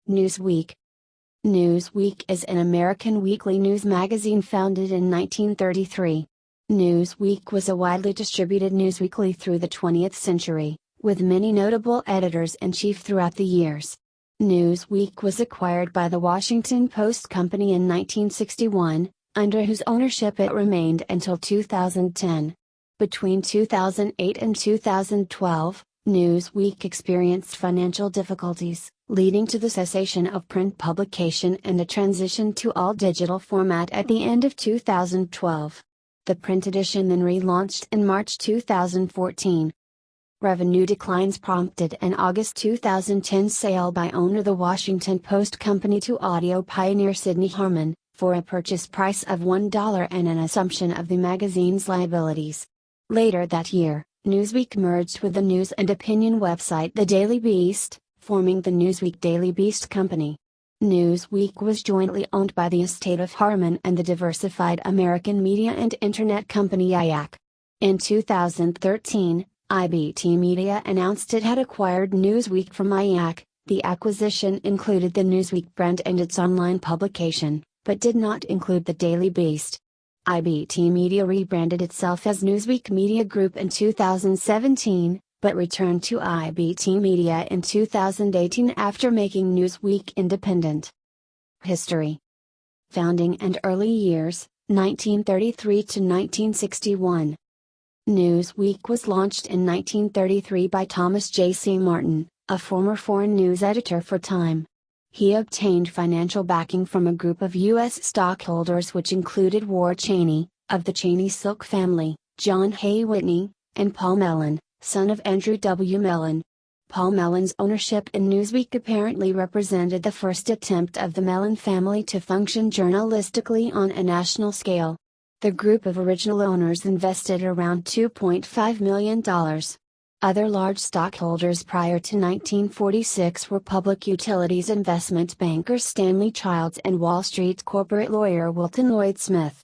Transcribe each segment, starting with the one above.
Newsweek. Newsweek is an American weekly news magazine founded in 1933. Newsweek was a widely distributed newsweekly through the 20th century, with many notable editors-in-chief throughout the years. Newsweek was acquired by the Washington Post Company in 1961, under whose ownership it remained until 2010. Between 2008 and 2012, Newsweek experienced financial difficulties, leading to the cessation of print publication and a transition to all-digital format at the end of 2012. The print edition then relaunched in March 2014. Revenue declines prompted an August 2010 sale by owner the Washington Post Company to audio pioneer Sidney Harman, for a purchase price of $1 and an assumption of the magazine's liabilities. Later that year, Newsweek merged with the news and opinion website The Daily Beast, forming the Newsweek Daily Beast Company. Newsweek was jointly owned by the estate of Harman and the diversified American media and internet company IAC. In 2013, IBT Media announced it had acquired Newsweek from IAC. The acquisition included the Newsweek brand and its online publication, but did not include the Daily Beast. IBT Media rebranded itself as Newsweek Media Group in 2017, but returned to IBT Media in 2018 after making Newsweek independent. History. Founding and early years, 1933 to 1961. Newsweek was launched in 1933 by Thomas J. C. Martin, a former foreign news editor for Time. He obtained financial backing from a group of U.S. stockholders which included Ward Cheney, of the Cheney Silk family, John Hay Whitney, and Paul Mellon, son of Andrew W. Mellon. Paul Mellon's ownership in Newsweek apparently represented the first attempt of the Mellon family to function journalistically on a national scale. The group of original owners invested around $2.5 million. Other large stockholders prior to 1946 were public utilities investment banker Stanley Childs and Wall Street corporate lawyer Wilton Lloyd Smith.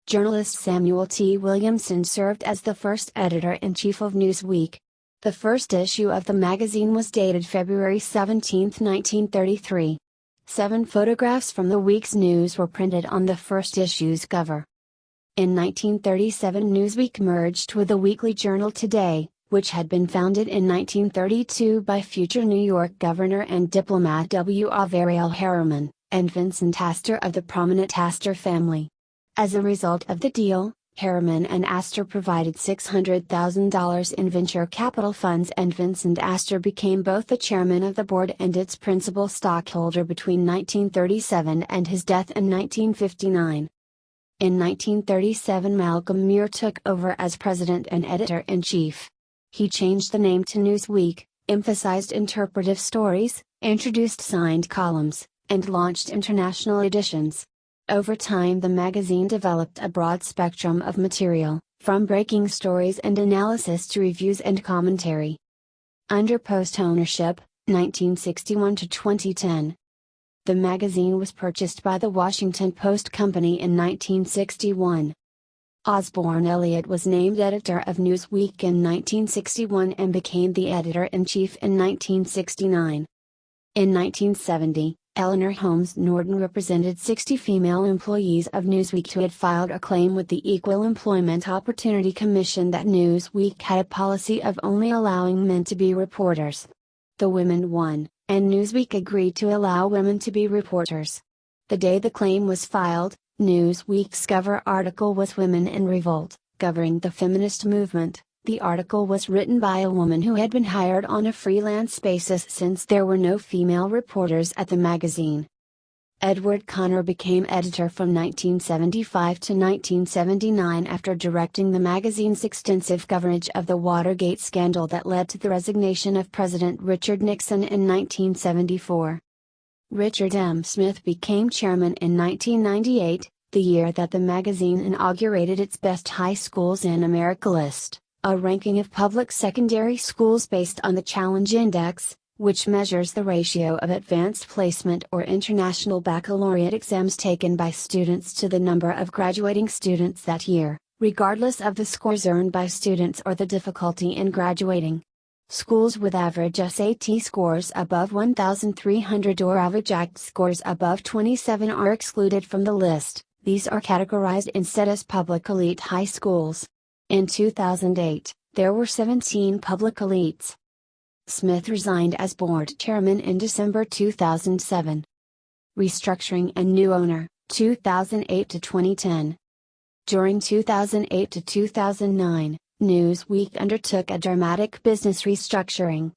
Journalist Samuel T. Williamson served as the first editor-in-chief of Newsweek. The first issue of the magazine was dated February 17, 1933. 7 photographs from the week's news were printed on the first issue's cover. In 1937, Newsweek merged with the weekly journal Today, which had been founded in 1932 by future New York governor and diplomat W. Averell Harriman, and Vincent Astor of the prominent Astor family. As a result of the deal, Harriman and Astor provided $600,000 in venture capital funds, and Vincent Astor became both the chairman of the board and its principal stockholder between 1937 and his death in 1959. In 1937, Malcolm Muir took over as president and editor-in-chief. He changed the name to Newsweek, emphasized interpretive stories, introduced signed columns, and launched international editions. Over time, the magazine developed a broad spectrum of material, from breaking stories and analysis to reviews and commentary. Under Post ownership, 1961 to 2010. The magazine was purchased by the Washington Post Company in 1961. Osborne Elliott was named editor of Newsweek in 1961 and became the editor-in-chief in 1969. In 1970, Eleanor Holmes Norton represented 60 female employees of Newsweek who had filed a claim with the Equal Employment Opportunity Commission that Newsweek had a policy of only allowing men to be reporters. The women won, and Newsweek agreed to allow women to be reporters. The day the claim was filed, Newsweek's cover article was Women in Revolt, covering the feminist movement. The article was written by a woman who had been hired on a freelance basis since there were no female reporters at the magazine. Edward Connor became editor from 1975 to 1979 after directing the magazine's extensive coverage of the Watergate scandal that led to the resignation of President Richard Nixon in 1974. Richard M. Smith became chairman in 1998, the year that the magazine inaugurated its Best High Schools in America list, a ranking of public secondary schools based on the Challenge Index, which measures the ratio of advanced placement or international baccalaureate exams taken by students to the number of graduating students that year, regardless of the scores earned by students or the difficulty in graduating. Schools with average SAT scores above 1,300 or average ACT scores above 27 are excluded from the list. These are categorized instead as public elite high schools. In 2008, there were 17 public elites. Smith resigned as board chairman in December 2007. Restructuring and new owner, 2008 to 2010. During 2008 to 2009, Newsweek undertook a dramatic business restructuring.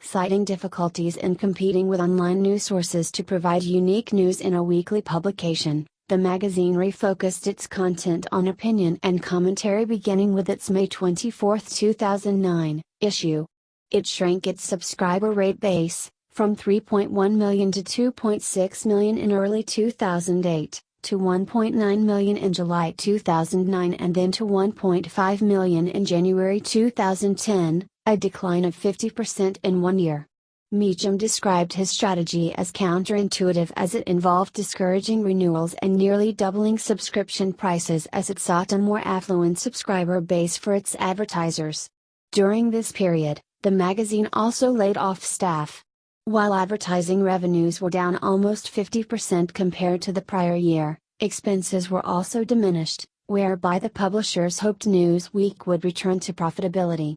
Citing difficulties in competing with online news sources to provide unique news in a weekly publication, the magazine refocused its content on opinion and commentary beginning with its May 24, 2009, issue. It shrank its subscriber rate base, from 3.1 million to 2.6 million in early 2008, to 1.9 million in July 2009 and then to 1.5 million in January 2010, a decline of 50% in 1 year. Meacham described his strategy as counterintuitive as it involved discouraging renewals and nearly doubling subscription prices as it sought a more affluent subscriber base for its advertisers. During this period, the magazine also laid off staff. While advertising revenues were down almost 50% compared to the prior year, expenses were also diminished, whereby the publishers hoped Newsweek would return to profitability.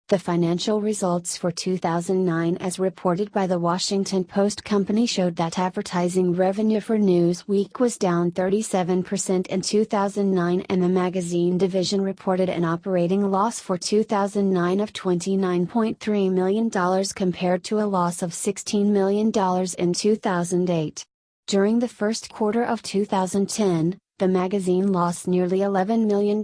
The financial results for 2009 as reported by the Washington Post company showed that advertising revenue for Newsweek was down 37% in 2009 and the magazine division reported an operating loss for 2009 of $29.3 million compared to a loss of $16 million in 2008. During the first quarter of 2010, the magazine lost nearly $11 million.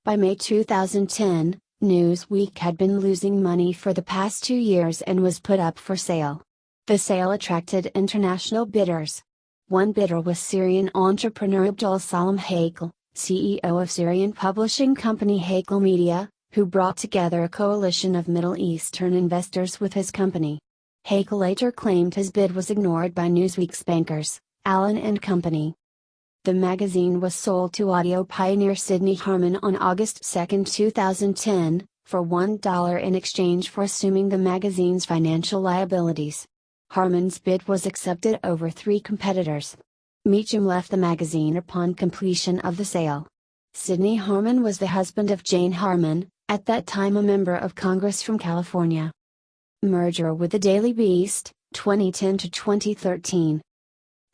By May 2010, Newsweek had been losing money for the past 2 years and was put up for sale. The sale attracted international bidders. One bidder was Syrian entrepreneur Abdul Salam Hakel, CEO of Syrian publishing company Hakel Media, who brought together a coalition of Middle Eastern investors with his company. Hakel later claimed his bid was ignored by Newsweek's bankers, Allen and Company. The magazine was sold to audio pioneer Sidney Harman on August 2, 2010, for $1 in exchange for assuming the magazine's financial liabilities. Harman's bid was accepted over 3 competitors. Meacham left the magazine upon completion of the sale. Sidney Harman was the husband of Jane Harman, at that time a member of Congress from California. Merger with the Daily Beast, 2010 to 2013.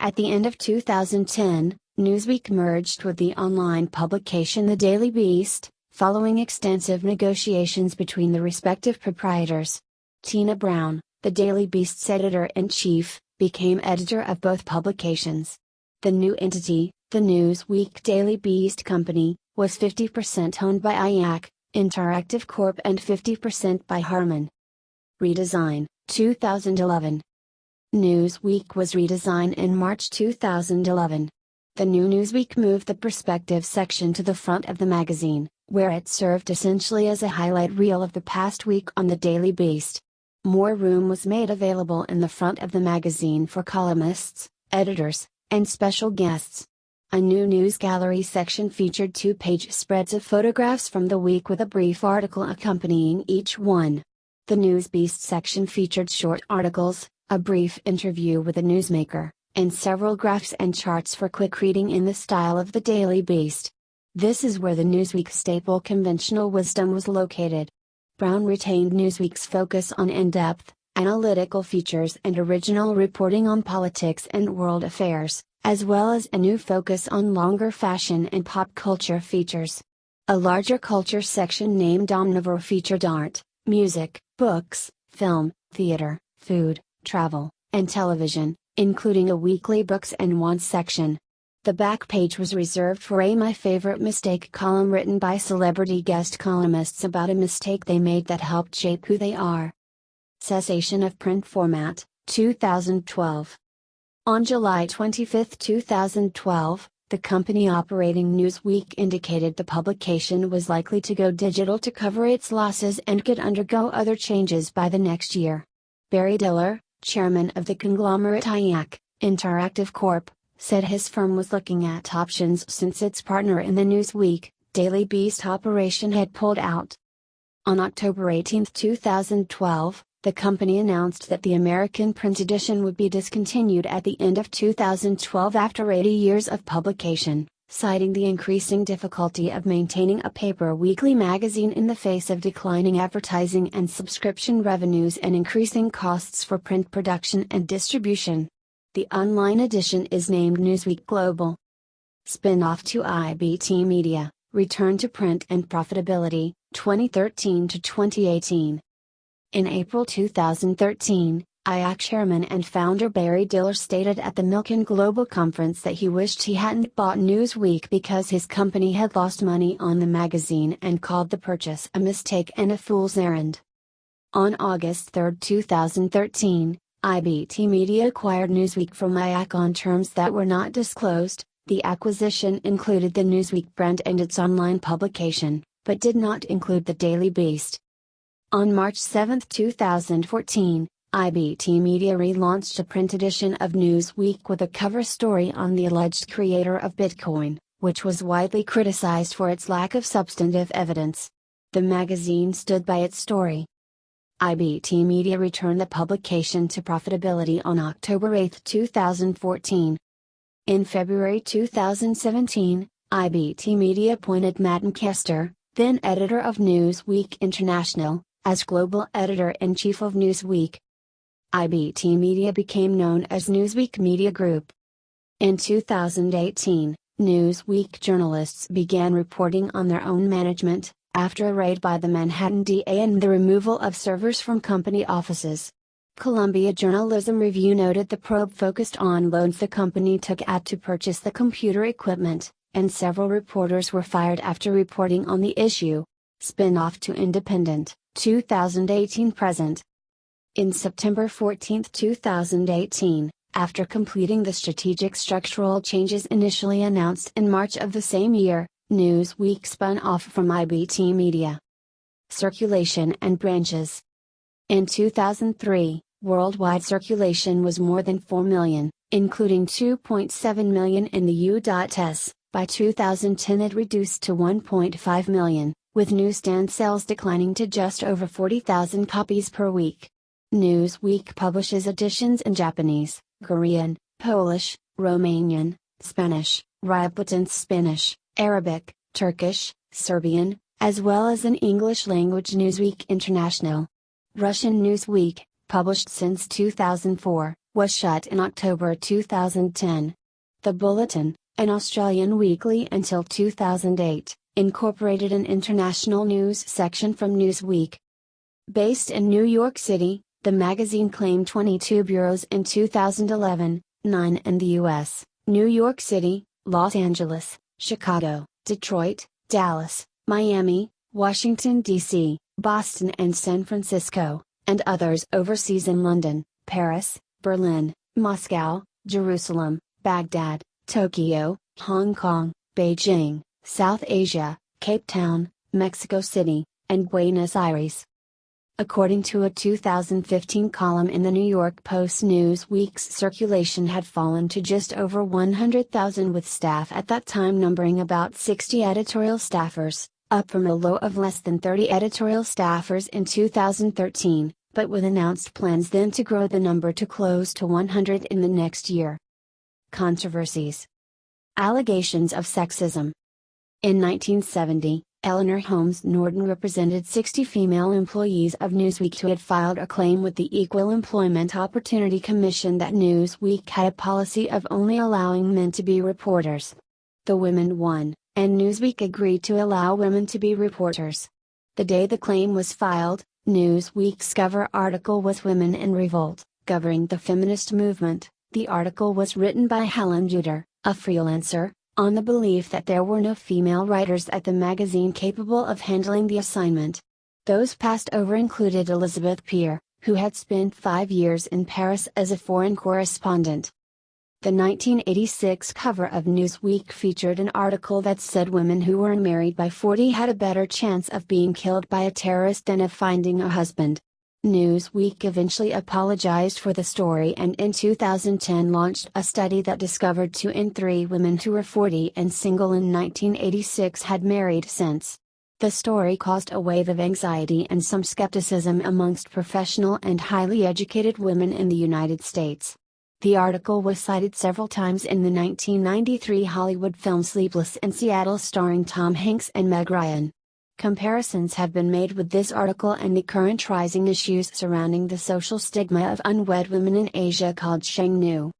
At the end of 2010, Newsweek merged with the online publication The Daily Beast, following extensive negotiations between the respective proprietors. Tina Brown, The Daily Beast's editor-in-chief, became editor of both publications. The new entity, the Newsweek Daily Beast Company, was 50% owned by IAC, Interactive Corp and 50% by Harman. Redesign, 2011. Newsweek was redesigned in March 2011. The new Newsweek moved the perspective section to the front of the magazine, where it served essentially as a highlight reel of the past week on the Daily Beast. More room was made available in the front of the magazine for columnists, editors, and special guests. A new news gallery section featured 2-page spreads of photographs from the week with a brief article accompanying each one. The News Beast section featured short articles, a brief interview with a newsmaker, and several graphs and charts for quick reading in the style of the Daily Beast. This is where the Newsweek staple conventional wisdom was located. Brown retained Newsweek's focus on in-depth, analytical features and original reporting on politics and world affairs, as well as a new focus on longer fashion and pop culture features. A larger culture section named Omnivore featured art, music, books, film, theater, food, travel, and television, including a weekly books and wants section. The back page was reserved for a My Favorite Mistake column written by celebrity guest columnists about a mistake they made that helped shape who they are. Cessation of print format, 2012. On July 25, 2012, the company operating Newsweek indicated the publication was likely to go digital to cover its losses and could undergo other changes by the next year. Barry Diller, chairman of the conglomerate IAC, Interactive Corp., said his firm was looking at options since its partner in the Newsweek, Daily Beast operation had pulled out. On October 18, 2012, the company announced that the American print edition would be discontinued at the end of 2012 after 80 years of publication, citing the increasing difficulty of maintaining a paper weekly magazine in the face of declining advertising and subscription revenues and increasing costs for print production and distribution. The online edition is named Newsweek Global. Spin-off to IBT Media, Return to Print and Profitability, 2013 to 2018. In April 2013, IAC chairman and founder Barry Diller stated at the Milken Global Conference that he wished he hadn't bought Newsweek because his company had lost money on the magazine and called the purchase a mistake and a fool's errand. On August 3, 2013, IBT Media acquired Newsweek from IAC on terms that were not disclosed. The acquisition included the Newsweek brand and its online publication, but did not include the Daily Beast. On March 7, 2014, IBT Media relaunched a print edition of Newsweek with a cover story on the alleged creator of Bitcoin, which was widely criticized for its lack of substantive evidence. The magazine stood by its story. IBT Media returned the publication to profitability on October 8, 2014. In February 2017, IBT Media appointed Matt Kester, then editor of Newsweek International, as global editor-in-chief of Newsweek. IBT Media became known as Newsweek Media Group. In 2018, Newsweek journalists began reporting on their own management, after a raid by the Manhattan DA and the removal of servers from company offices. Columbia Journalism Review noted the probe focused on loans the company took out to purchase the computer equipment, and several reporters were fired after reporting on the issue. Spin-off to Independent, 2018-present. In September 14, 2018, after completing the strategic structural changes initially announced in March of the same year, Newsweek spun off from IBT Media. Circulation and branches. In 2003, worldwide circulation was more than 4 million, including 2.7 million in the U.S. By 2010 it reduced to 1.5 million, with newsstand sales declining to just over 40,000 copies per week. Newsweek publishes editions in Japanese, Korean, Polish, Romanian, Spanish, Ryablatin Spanish, Arabic, Turkish, Serbian, as well as in English-language Newsweek International. Russian Newsweek, published since 2004, was shut in October 2010. The Bulletin, an Australian weekly until 2008, incorporated an international news section from Newsweek. Based in New York City, the magazine claimed 22 bureaus in 2011, 9 in the U.S., New York City, Los Angeles, Chicago, Detroit, Dallas, Miami, Washington, D.C., Boston and San Francisco, and others overseas in London, Paris, Berlin, Moscow, Jerusalem, Baghdad, Tokyo, Hong Kong, Beijing, South Asia, Cape Town, Mexico City, and Buenos Aires. According to a 2015 column in the New York Post, Newsweek's circulation had fallen to just over 100,000, with staff at that time numbering about 60 editorial staffers, up from a low of less than 30 editorial staffers in 2013, but with announced plans then to grow the number to close to 100 in the next year. Controversies. Allegations of sexism. In 1970, Eleanor Holmes Norton represented 60 female employees of Newsweek who had filed a claim with the Equal Employment Opportunity Commission that Newsweek had a policy of only allowing men to be reporters. The women won, and Newsweek agreed to allow women to be reporters. The day the claim was filed, Newsweek's cover article was Women in Revolt, Governing the Feminist Movement. The article was written by Helen Juder, a freelancer, on the belief that there were no female writers at the magazine capable of handling the assignment. Those passed over included Elizabeth Peer, who had spent 5 years in Paris as a foreign correspondent. The 1986 cover of Newsweek featured an article that said women who were married by 40 had a better chance of being killed by a terrorist than of finding a husband. Newsweek eventually apologized for the story and in 2010 launched a study that discovered 2 in 3 women who were 40 and single in 1986 had married since. The story caused a wave of anxiety and some skepticism amongst professional and highly educated women in the United States. The article was cited several times in the 1993 Hollywood film Sleepless in Seattle starring Tom Hanks and Meg Ryan. Comparisons have been made with this article and the current rising issues surrounding the social stigma of unwed women in Asia called Shangnu.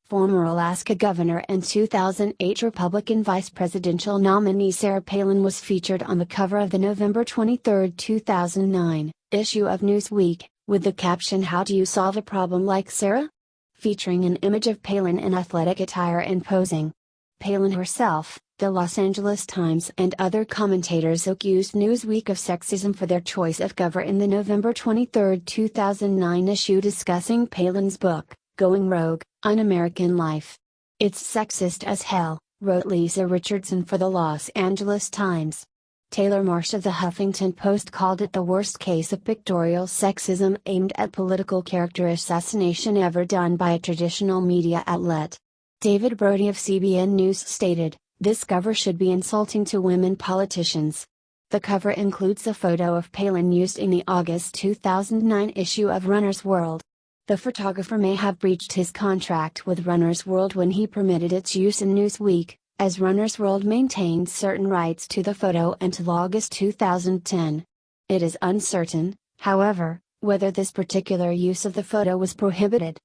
Former Alaska governor and 2008 Republican vice presidential nominee Sarah Palin was featured on the cover of the November 23, 2009, issue of Newsweek, with the caption "How do you solve a problem like Sarah?" featuring an image of Palin in athletic attire and posing. Palin herself, the Los Angeles Times and other commentators accused Newsweek of sexism for their choice of cover in the November 23, 2009 issue discussing Palin's book, Going Rogue, Un-American Life. "It's sexist as hell," wrote Lisa Richardson for the Los Angeles Times. Taylor Marsh of the Huffington Post called it the worst case of pictorial sexism aimed at political character assassination ever done by a traditional media outlet. David Brody of CBN News stated, "This cover should be insulting to women politicians." The cover includes a photo of Palin used in the August 2009 issue of Runner's World. The photographer may have breached his contract with Runner's World when he permitted its use in Newsweek, as Runner's World maintained certain rights to the photo until August 2010. It is uncertain, however, whether this particular use of the photo was prohibited.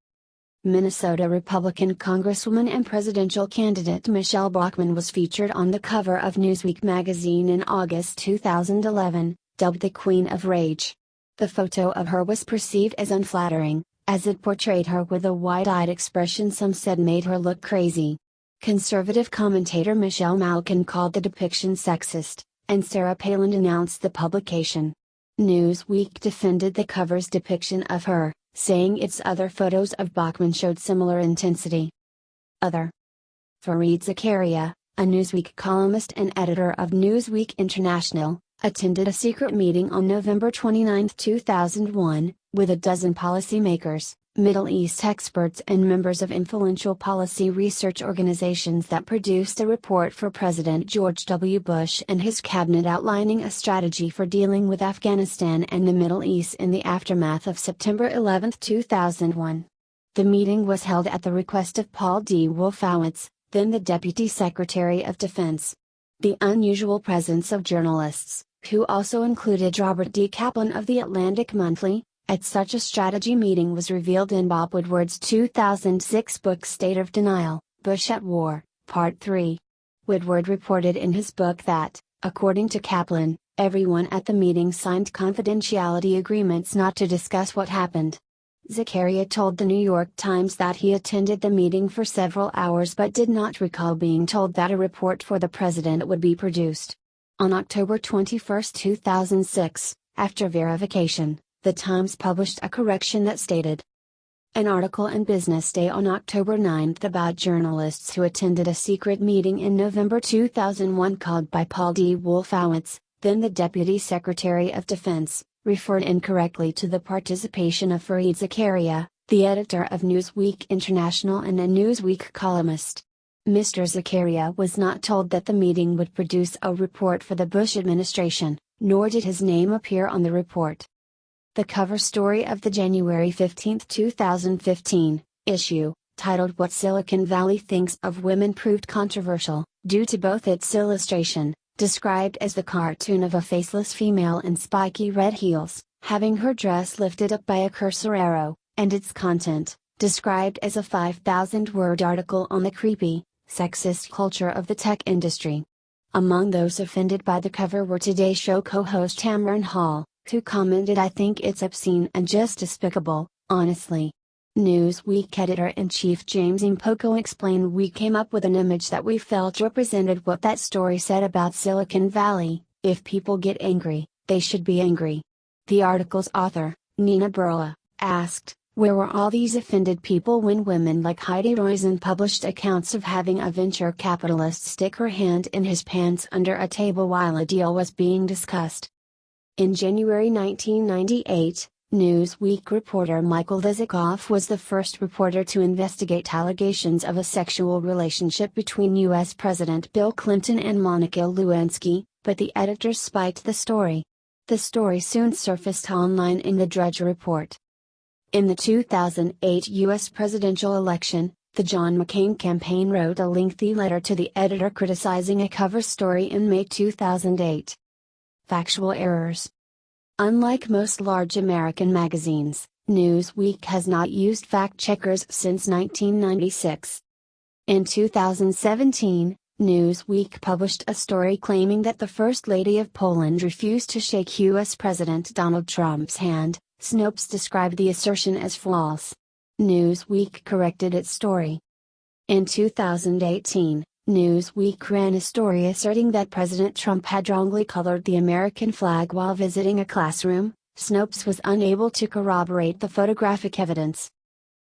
Minnesota Republican Congresswoman and presidential candidate Michelle Bachmann was featured on the cover of Newsweek magazine in August 2011, dubbed the Queen of Rage. The photo of her was perceived as unflattering, as it portrayed her with a wide-eyed expression some said made her look crazy. Conservative commentator Michelle Malkin called the depiction sexist, and Sarah Palin denounced the publication. Newsweek defended the cover's depiction of her, saying its other photos of Bachmann showed similar intensity. Other. Fareed Zakaria, a Newsweek columnist and editor of Newsweek International, attended a secret meeting on November 29, 2001, with a dozen policymakers, Middle East experts and members of influential policy research organizations that produced a report for President George W. Bush and his cabinet outlining a strategy for dealing with Afghanistan and the Middle East in the aftermath of September 11, 2001. The meeting was held at the request of Paul D. Wolfowitz, then the Deputy Secretary of Defense. The unusual presence of journalists, who also included Robert D. Kaplan of The Atlantic Monthly, at such a strategy meeting was revealed in Bob Woodward's 2006 book State of Denial, Bush at War, Part 3. Woodward reported in his book that, according to Kaplan, everyone at the meeting signed confidentiality agreements not to discuss what happened. Zakaria told the New York Times that he attended the meeting for several hours but did not recall being told that a report for the president would be produced. On October 21, 2006, after verification, the Times published a correction that stated, an article in Business Day on October 9 about journalists who attended a secret meeting in November 2001 called by Paul D. Wolfowitz, then the Deputy Secretary of Defense, referred incorrectly to the participation of Fareed Zakaria, the editor of Newsweek International and a Newsweek columnist. Mr. Zakaria was not told that the meeting would produce a report for the Bush administration, nor did his name appear on the report. The cover story of the January 15, 2015, issue, titled What Silicon Valley Thinks of Women proved controversial, due to both its illustration, described as the cartoon of a faceless female in spiky red heels, having her dress lifted up by a cursor arrow, and its content, described as a 5,000-word article on the creepy, sexist culture of the tech industry. Among those offended by the cover were Today Show co-host Tamron Hall, who commented, "I think it's obscene and just despicable, honestly." Newsweek editor-in-chief James Impoko explained, "We came up with an image that we felt represented what that story said about Silicon Valley. If people get angry, they should be angry." The article's author, Nina Burla, asked, "Where were all these offended people when women like Heidi Roizen published accounts of having a venture capitalist stick her hand in his pants under a table while a deal was being discussed?" In January 1998, Newsweek reporter Michael Vizikoff was the first reporter to investigate allegations of a sexual relationship between U.S. President Bill Clinton and Monica Lewinsky, but the editors spiked the story. The story soon surfaced online in the Drudge Report. In the 2008 U.S. presidential election, the John McCain campaign wrote a lengthy letter to the editor criticizing a cover story in May 2008. Factual errors. Unlike most large American magazines, Newsweek has not used fact-checkers since 1996. In 2017, Newsweek published a story claiming that the First Lady of Poland refused to shake U.S. President Donald Trump's hand. Snopes described the assertion as false. Newsweek corrected its story. In 2018, Newsweek ran a story asserting that President Trump had wrongly colored the American flag while visiting a classroom. Snopes was unable to corroborate the photographic evidence.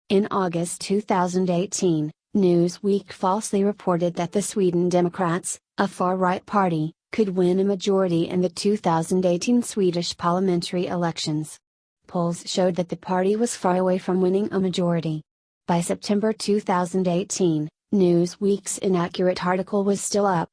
In August 2018, Newsweek falsely reported that the Sweden Democrats, a far-right party, could win a majority in the 2018 Swedish parliamentary elections. Polls showed that the party was far away from winning a majority. By September 2018, Newsweek's inaccurate article was still up.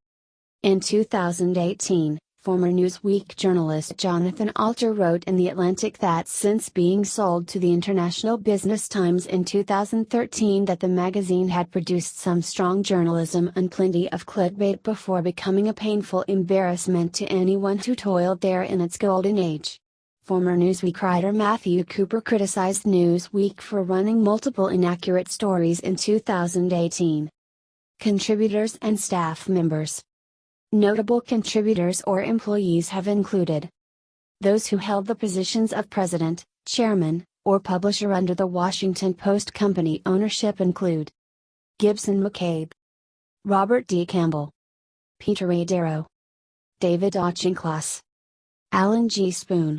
In 2018, former Newsweek journalist Jonathan Alter wrote in The Atlantic that since being sold to the International Business Times in 2013 that the magazine had produced some strong journalism and plenty of clickbait before becoming a painful embarrassment to anyone who toiled there in its golden age. Former Newsweek writer Matthew Cooper criticized Newsweek for running multiple inaccurate stories in 2018. Contributors and staff members. Notable contributors or employees have included those who held the positions of president, chairman, or publisher under the Washington Post company ownership include Gibson McCabe, Robert D. Campbell, Peter A. Darrow, David Auchincloss, Alan G. Spoon,